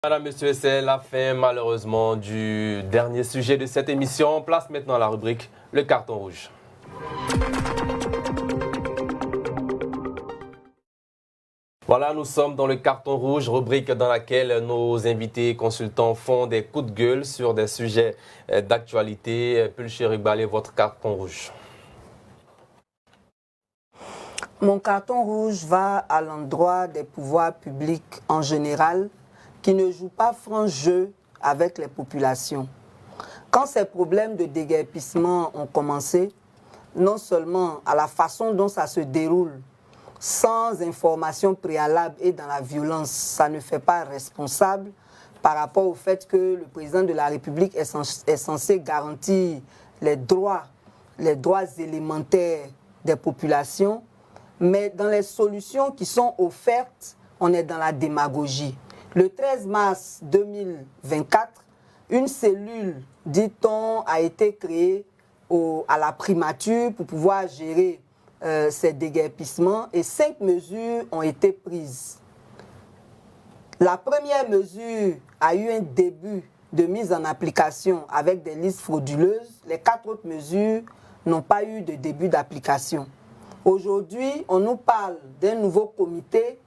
Madame, Monsieur, c'est la fin malheureusement du dernier sujet de cette émission. Place maintenant à la rubrique Le carton rouge. Voilà, nous sommes dans le carton rouge, rubrique dans laquelle nos invités consultants font des coups de gueule sur des sujets d'actualité. Pulchéri Balé, votre carton rouge. Mon carton rouge va à l'endroit des pouvoirs publics en général qui ne jouent pas franc jeu avec les populations. Quand ces problèmes de déguerpissement ont commencé, non seulement à la façon dont ça se déroule, sans information préalable et dans la violence, ça ne fait pas responsable par rapport au fait que le président de la République est censé garantir les droits élémentaires des populations, mais dans les solutions qui sont offertes, on est dans la démagogie. Le 13 mars 2024, une cellule, dit-on, a été créée à la primature pour pouvoir gérer ces déguerpissements et 5 mesures ont été prises. La première mesure a eu un début de mise en application avec des listes frauduleuses. Les 4 autres mesures n'ont pas eu de début d'application. Aujourd'hui, on nous parle d'un nouveau comité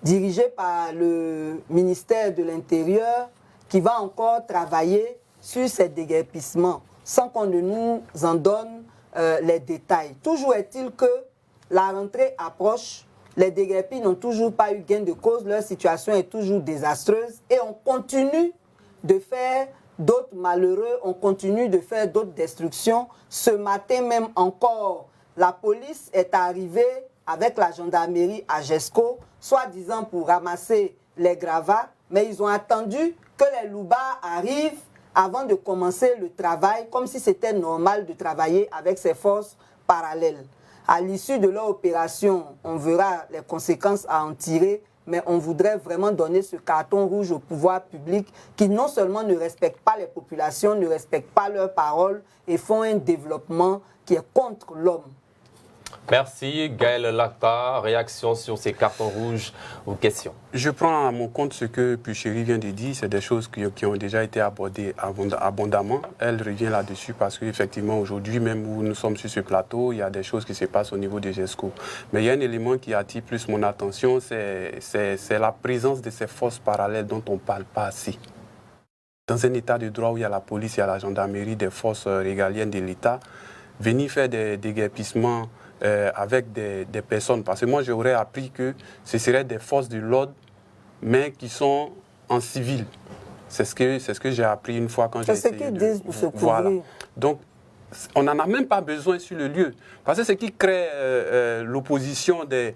dirigé par le ministère de l'Intérieur qui va encore travailler sur ces déguerpissements sans qu'on ne nous en donne les détails. Toujours est-il que la rentrée approche, les déguerpis n'ont toujours pas eu gain de cause, leur situation est toujours désastreuse et on continue de faire d'autres malheureux, on continue de faire d'autres destructions. Ce matin même encore, la police est arrivée avec la gendarmerie à Gesco, soi-disant pour ramasser les gravats, mais ils ont attendu que les loubards arrivent avant de commencer le travail, comme si c'était normal de travailler avec ces forces parallèles. À l'issue de leur opération, on verra les conséquences à en tirer, mais on voudrait vraiment donner ce carton rouge au pouvoir public qui non seulement ne respecte pas les populations, ne respecte pas leurs paroles et font un développement qui est contre l'homme. Merci. Gaël Lacta, réaction sur ces cartons rouges ou questions? Je prends à mon compte ce que Pulchéri vient de dire. C'est des choses qui ont déjà été abordées abondamment. Elle revient là-dessus parce qu'effectivement, aujourd'hui, même où nous sommes sur ce plateau, il y a des choses qui se passent au niveau des GESCO. Mais il y a un élément qui attire plus mon attention, c'est la présence de ces forces parallèles dont on ne parle pas assez. Dans un état de droit où il y a la police, il y a la gendarmerie, des forces régaliennes de l'État, venir faire des déguerpissements avec des personnes. Parce que moi, j'aurais appris que ce seraient des forces de l'ordre, mais qui sont en civil. C'est ce que j'ai appris une fois quand j'ai essayé de... C'est ce qu'ils disent pour se couvrir. Voilà. Donc, on n'en a même pas besoin sur le lieu. Parce que ce qui crée l'opposition des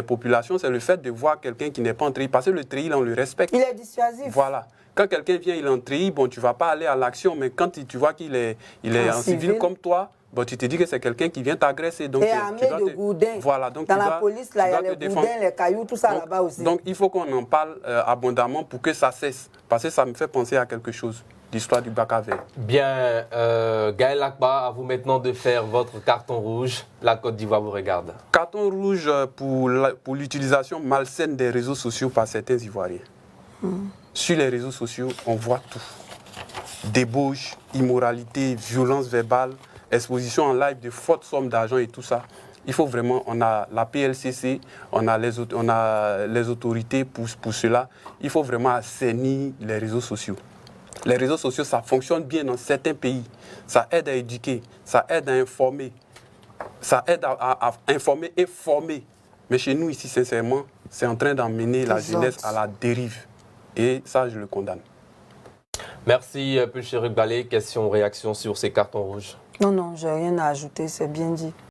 populations, c'est le fait de voir quelqu'un qui n'est pas en treillis. Parce que le treillis, on le respecte. Il est dissuasif. Voilà. Quand quelqu'un vient, il est en treillis, bon, tu ne vas pas aller à l'action, mais quand tu vois qu'il est en civil comme toi, bon, tu te dis que c'est quelqu'un qui vient t'agresser. Et armé de gourdins. Voilà, donc dans la police, là, il y a les gourdins, les cailloux, tout ça là-bas aussi. Donc, il faut qu'on en parle abondamment pour que ça cesse. Parce que ça me fait penser à quelque chose, l'histoire du bac à verre. Bien, Gaël Lacta, à vous maintenant de faire votre carton rouge. La Côte d'Ivoire vous regarde. Carton rouge pour l'utilisation malsaine des réseaux sociaux par certains Ivoiriens. Sur les réseaux sociaux, on voit tout. Débauche, immoralité, violence verbale, exposition en live de fortes sommes d'argent et tout ça. Il faut vraiment, on a la PLCC, on a les autorités pour cela. Il faut vraiment assainir les réseaux sociaux. Les réseaux sociaux, ça fonctionne bien dans certains pays. Ça aide à éduquer, ça aide à informer. Ça aide à informer et former. Mais chez nous, ici, sincèrement, c'est en train d'emmener la jeunesse à la dérive. Et ça, je le condamne. Merci, Pulchéri Balé. Question, réaction sur ces cartons rouges? Non, j'ai rien à ajouter, c'est bien dit.